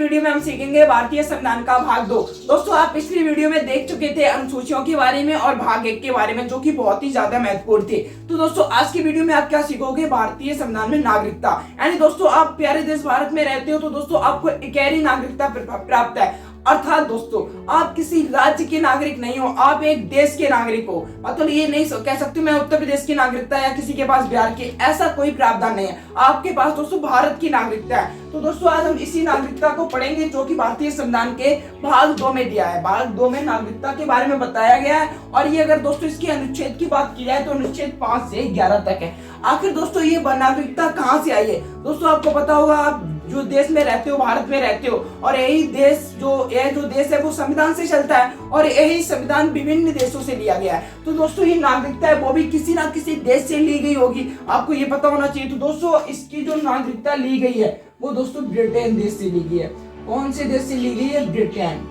Video में हम सीखेंगे भारतीय संविधान का भाग 2। दोस्तों आप पिछली वीडियो में देख चुके थे अनुसूचियों के बारे में और भाग 1 के बारे में, जो कि बहुत ही ज्यादा महत्वपूर्ण थे। तो दोस्तों आज की वीडियो में आप क्या सीखोगे, भारतीय संविधान में नागरिकता। यानी दोस्तों आप प्यारे देश भारत में रहते हो तो दोस्तों आपको इकहरी नागरिकता प्राप्त है। अर्थात दोस्तों आप किसी राज्य के नागरिक नहीं हो, आप एक देश के नागरिक हो। मतलब ये नहीं कह सकते मैं उत्तर प्रदेश की नागरिकता या किसी के पास बिहार की, ऐसा कोई प्रावधान नहीं है। आपके पास दोस्तों भारत की नागरिकता है। तो दोस्तों आज हम इसी नागरिकता को पढ़ेंगे जो कि भारतीय संविधान के भाग 2 में दिया है। भाग 2 में नागरिकता के बारे में बताया गया है और ये अगर दोस्तों इसके अनुच्छेद की बात की जाए तो अनुच्छेद 5 से 11 तक है। आखिर दोस्तों ये नागरिकता कहाँ से आई है? दोस्तों आपको पता होगा, आप जो देश में रहते हो, भारत में रहते हो, और यही देश जो देश है वो संविधान से चलता है और यही संविधान विभिन्न देशों से लिया गया है। तो दोस्तों ये नागरिकता है वो भी किसी ना किसी देश से ली गई होगी, आपको ये पता होना चाहिए। तो दोस्तों इसकी जो नागरिकता ली गई है वो दोस्तों ब्रिटेन देश से ली गई है। कौन से देश से ली गई है? ब्रिटेन।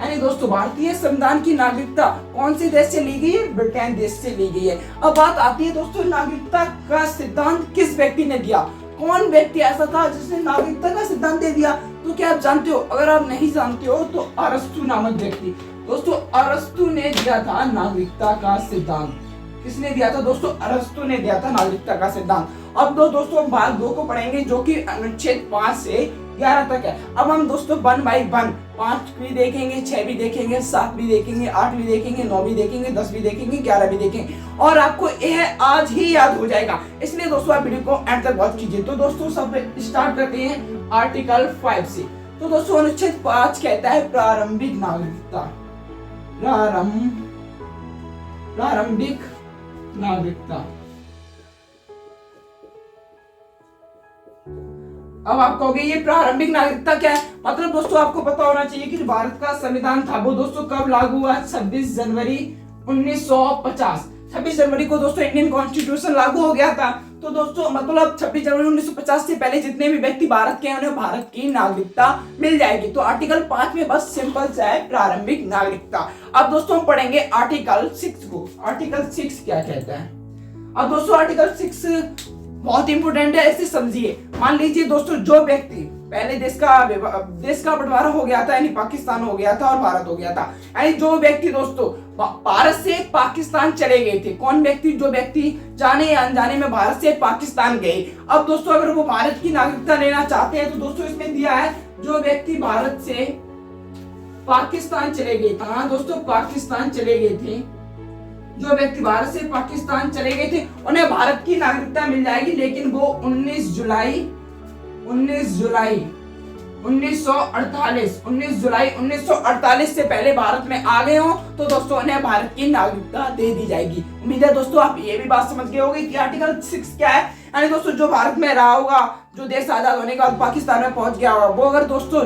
यानी दोस्तों भारतीय संविधान की नागरिकता कौन से देश से ली गई है? ब्रिटेन देश से ली गई है। अब बात आती है दोस्तों नागरिकता का सिद्धांत किस व्यक्ति ने दिया? कौन व्यक्ति ऐसा था जिसने नागरिकता का सिद्धांत दे दिया? तो क्या आप जानते हो? अगर आप नहीं जानते हो तो अरस्तु नामक व्यक्ति, दोस्तों अरस्तु ने दिया था नागरिकता का सिद्धांत। किसने दिया था दोस्तों? अरस्तु ने दिया था नागरिकता का सिद्धांत। अब दोस्तों हम भाग 2 को पढ़ेंगे जो कि अनुच्छेद 5 से 11 तक है। अब हम दोस्तों 1 बाय 1 5 भी देखेंगे, 6 भी देखेंगे, 7 भी देखेंगे, 8 भी देखेंगे, 9 भी देखेंगे, 10 भी देखेंगे, 11 भी देखेंगे और आपको यह आज ही याद हो जाएगा। इसलिए दोस्तों आप वीडियो को एंड तक वॉच कीजिए। तो दोस्तों सब स्टार्ट करते हैं आर्टिकल 5 से। तो दोस्तों अनुच्छेद 5 कहता है प्रारंभिक नागरिकता। प्रारंभिक नागरिकता। अब आप कहोगे ये प्रारंभिक नागरिकता क्या है? मतलब दोस्तों आपको पता होना चाहिए कि भारत का संविधान था वो दोस्तों कब लागू हुआ? 26 जनवरी 1950। 26 जनवरी को दोस्तों इंडियन कॉन्स्टिट्यूशन लागू हो गया था। तो दोस्तों मतलब 26 जनवरी 1950 से पहले जितने भी व्यक्ति भारत के हैं उन्हें भारत की नागरिकता मिल जाएगी। तो आर्टिकल 5 में बस सिंपल सा है प्रारंभिक नागरिकता। अब दोस्तों हम पढ़ेंगे आर्टिकल 6 को। आर्टिकल 6 क्या कहता है? अब दोस्तों आर्टिकल 6 बहुत इंपोर्टेंट है, ऐसे समझिए। मान लीजिए दोस्तों जो व्यक्ति पहले देश का बंटवारा हो गया था, यानी पाकिस्तान हो गया था और भारत हो गया था, यानी जो व्यक्ति दोस्तों भारत से पाकिस्तान चले गए थे, कौन व्यक्ति? जो व्यक्ति जाने या अनजाने में भारत से पाकिस्तान गए। अब दोस्तों अगर वो भारत की नागरिकता लेना चाहते हैं तो दोस्तों इसमें दिया है जो व्यक्ति भारत से पाकिस्तान चले गए थे। हाँ दोस्तों पाकिस्तान चले गए थे, जो व्यक्ति भारत से पाकिस्तान चले गए थे उन्हें भारत की नागरिकता मिल जाएगी, लेकिन वो 19 जुलाई 1948 से पहले भारत में आ गए हो तो दोस्तों उन्हें भारत की नागरिकता दे दी जाएगी। उम्मीद है दोस्तों आप ये भी बात समझ गए होंगे कि आर्टिकल 6 क्या है। यानी दोस्तों जो भारत में रहा होगा, जो देश आजाद होने के बाद पाकिस्तान में पहुंच गया होगा, वो अगर दोस्तों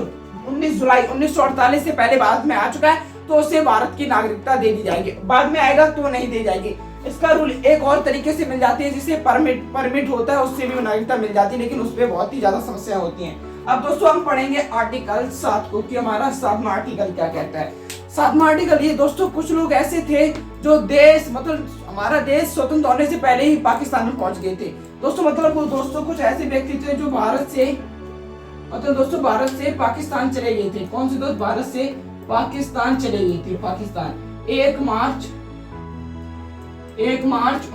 19 जुलाई 1948 से पहले भारत में आ चुका है तो उसे भारत की नागरिकता दे दी जाएगी। बाद में आएगा तो नहीं दी जाएगी। इसका रूल एक और तरीके से मिल जाती है, जिसे परमिट होता है, उससे भी नागरिकता मिल जाती है, लेकिन उसपे बहुत ही ज्यादा समस्या होती हैं। अब दोस्तों हम पढ़ेंगे आर्टिकल 7 को कि हमारा 7वां आर्टिकल क्या कहता है। 7वां आर्टिकल ये दोस्तों कुछ लोग ऐसे थे जो देश मतलब हमारा देश स्वतंत्र होने से पहले ही पाकिस्तान में पहुंच गए थे। दोस्तों मतलब वो दोस्तों कुछ ऐसे व्यक्ति थे जो भारत से पाकिस्तान चले गए थे। कौन से दोस्त? भारत से पाकिस्तान चले गए थे। पाकिस्तान 1 मार्च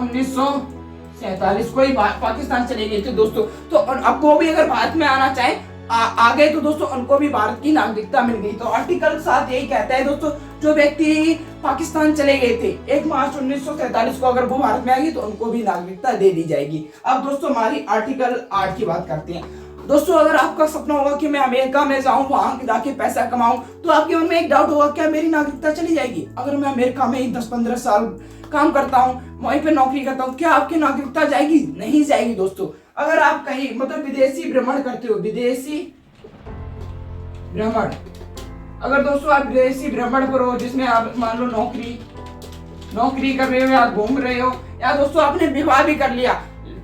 1947 को ही पाकिस्तान चले गए थे दोस्तों। तो अब वो भी अगर भारत में आना चाहे आ गए तो दोस्तों उनको भी भारत की नागरिकता मिल गई। तो आर्टिकल 7 यही कहता है दोस्तों जो व्यक्ति पाकिस्तान चले गए थे 1 मार्च 1947 को अगर वो भारत में आएगी तो उनको भी नागरिकता दे दी जाएगी। अब दोस्तों हमारी आर्टिकल 8 की बात करते हैं। दोस्तों अगर आपका सपना होगा कि मैं अमेरिका में जाऊं, वहां जाके पैसा कमाऊं, तो आपके मन में एक डाउट होगा क्या मेरी नागरिकता चली जाएगी? अगर मैं अमेरिका में ही 10-15 साल काम करता हूं, वहीं पे नौकरी करता हूं, क्या आपकी नागरिकता जाएगी? नहीं जाएगी दोस्तों। अगर आप कहीं मतलब विदेशी भ्रमण करते हो, विदेशी भ्रमण, अगर दोस्तों आप विदेशी भ्रमण पर हो जिसमें आप मान लो नौकरी कर रहे हो या घूम रहे हो या दोस्तों आपने विवाह भी कर लिया,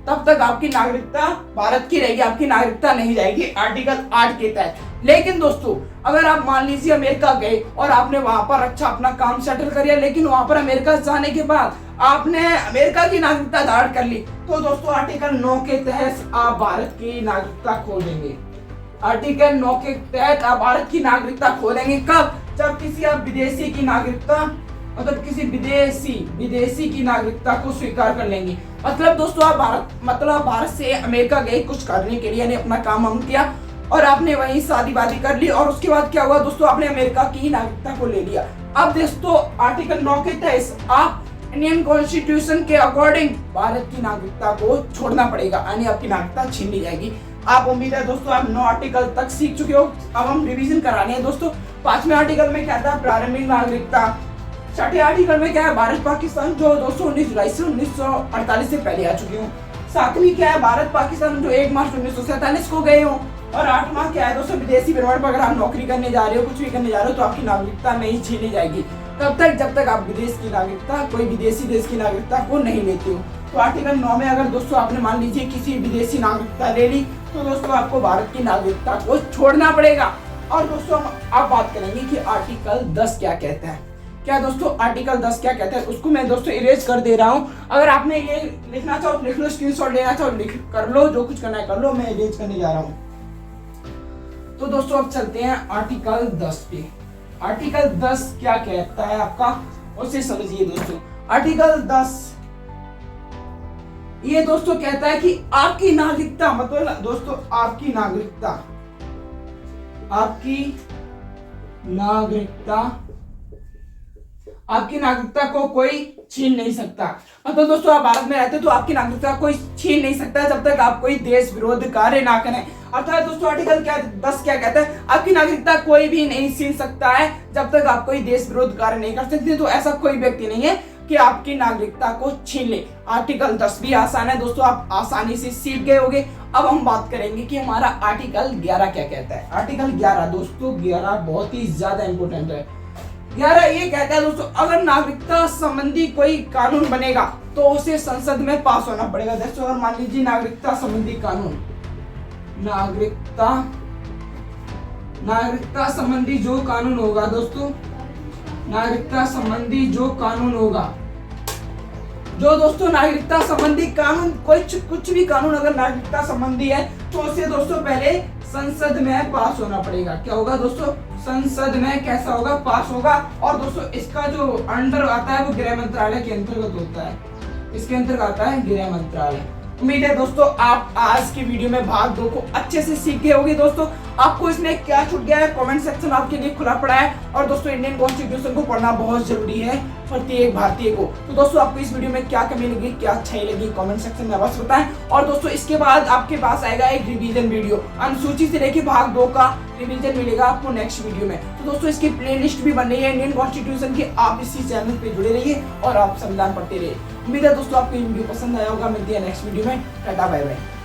तब तक आपकी नागरिकता भारत की रहेगी, आपकी नागरिकता नहीं जाएगी आर्टिकल 8 के तहत। लेकिन दोस्तों अगर आप मान लीजिए अमेरिका गए और आपने वहां पर अच्छा अपना काम सेटल कर लिया, लेकिन वहां पर अमेरिका जाने के बाद आपने अमेरिका की नागरिकता धारण कर ली, तो दोस्तों आर्टिकल 9 के तहत आप भारत की नागरिकता खो देंगे। आर्टिकल 9 के तहत आप भारत की नागरिकता खो देंगे। कब? जब किसी आप विदेशी की नागरिकता मतलब किसी विदेशी की नागरिकता को स्वीकार कर लेंगे। मतलब दोस्तों आप भारत से अमेरिका गए कुछ करने के लिए, यानी अपना काम हम किया और आपने वहीं शादी वादी कर ली और उसके बाद क्या हुआ दोस्तों, आपने अमेरिका की नागरिकता को ले लिया। अब दोस्तों आर्टिकल 9 के तहत आप इंडियन कॉन्स्टिट्यूशन के अकॉर्डिंग भारत की नागरिकता को छोड़ना पड़ेगा, यानी आपकी नागरिकता छीन ली जाएगी। आप उम्मीद है दोस्तों आप 9 आर्टिकल तक सीख चुके हो। अब हम रिवीजन कराने हैं दोस्तों। 5वें आर्टिकल में क्या था? प्रारंभिक नागरिकता। 6ठे आर्टिकल में क्या है? भारत पाकिस्तान जो दोस्तों 19 जुलाई से 1948 से पहले आ चुके हो। 7वीं क्या है? भारत पाकिस्तान जो 1 मार्च 1947 को गए हो। और 8वां क्या है दोस्तों? विदेशी भ्रमण पर अगर आप नौकरी करने जा रहे हो, कुछ भी करने जा रहे हो तो आपकी नागरिकता नहीं छीनी जाएगी तब तक जब तक आप विदेश की नागरिकता, कोई विदेशी देश की नागरिकता को नहीं लेते हो। तो आर्टिकल 9 में अगर दोस्तों आपने मान लीजिए किसी विदेशी नागरिकता ले ली तो दोस्तों आपको भारत की नागरिकता को छोड़ना पड़ेगा। और दोस्तों हम अब बात करेंगे कि आर्टिकल 10 क्या कहता है। क्या दोस्तों आर्टिकल 10 क्या कहता है, उसको मैं दोस्तों इरेज कर दे रहा हूँ। अगर आपने ये लिखना चाहो लिख लो, स्क्रीनशॉट लेना चाहो लिख कर लो, जो कुछ करना है कर लो, मैं इरेज करने जा रहा हूँ। तो दोस्तों अब चलते हैं आर्टिकल 10 पे। आर्टिकल 10 क्या कहता है आपका, उसे समझिए दोस्तों। आर्टिकल 10 ये दोस्तों कहता है कि आपकी नागरिकता, मतलब दोस्तों आपकी नागरिकता को कोई छीन नहीं सकता। मतलब दोस्तों आप भारत में रहते हो तो आपकी नागरिकता कोई छीन नहीं सकता जब तक आप कोई देश विरोध कार्य ना करें। अर्थात दोस्तों आर्टिकल 10 क्या कहता है, आपकी नागरिकता कोई भी नहीं छीन सकता है जब तक आप कोई देश विरोध कार्य नहीं कर सकते। तो ऐसा कोई व्यक्ति नहीं है कि आपकी नागरिकता को छीन ले। आर्टिकल 10 भी आसान है दोस्तों, आप आसानी से सीख गए होंगे। अब हम बात करेंगे कि हमारा आर्टिकल 11 क्या कहता है। आर्टिकल 11 दोस्तों 11 बहुत ही ज्यादा इंपॉर्टेंट है। 11 ये कहता है दोस्तों, अगर नागरिकता संबंधी कोई कानून बनेगा तो उसे संसद में पास होना पड़ेगा। दोस्तों अगर मान लीजिए नागरिकता संबंधी कानून, नागरिकता संबंधी जो कानून होगा दोस्तों, नागरिकता संबंधी जो कानून होगा, जो दोस्तों नागरिकता संबंधी कानून, कुछ भी कानून अगर नागरिकता संबंधी है तो उसे दोस्तों पहले संसद में पास होना पड़ेगा। क्या होगा दोस्तों? संसद में कैसा होगा? पास होगा। और दोस्तों इसका जो अंडर आता है वो गृह मंत्रालय के अंतर्गत होता है। इसके अंतर्गत आता है गृह मंत्रालय। उम्मीद है दोस्तों आप आज की वीडियो में भाग 2 को अच्छे से सीख गए होंगे। दोस्तों आपको इसमें क्या छूट गया है, कमेंट सेक्शन आपके लिए खुला पड़ा है। और दोस्तों इंडियन कॉन्स्टिट्यूशन को पढ़ना बहुत जरूरी है प्रत्येक भारतीय को। तो दोस्तों आपको इस वीडियो में क्या कमी लगी, क्या अच्छाई लगी, कमेंट सेक्शन में अवश्य बताएं। और दोस्तों इसके बाद आपके पास आएगा एक रिवीजन वीडियो, अनुसूची से लेके भाग 2 का रिवीजन मिलेगा आपको नेक्स्ट वीडियो में। तो दोस्तों इसकी प्लेलिस्ट भी बन रही है इंडियन कॉन्स्टिट्यूशन की, आप इसी चैनल पे जुड़े रहिए और आप संविधान पढ़ते रहिए। उम्मीद है दोस्तों आपको ये वीडियो पसंद आया होगा। मिलती है नेक्स्ट वीडियो में। Tata bye bye.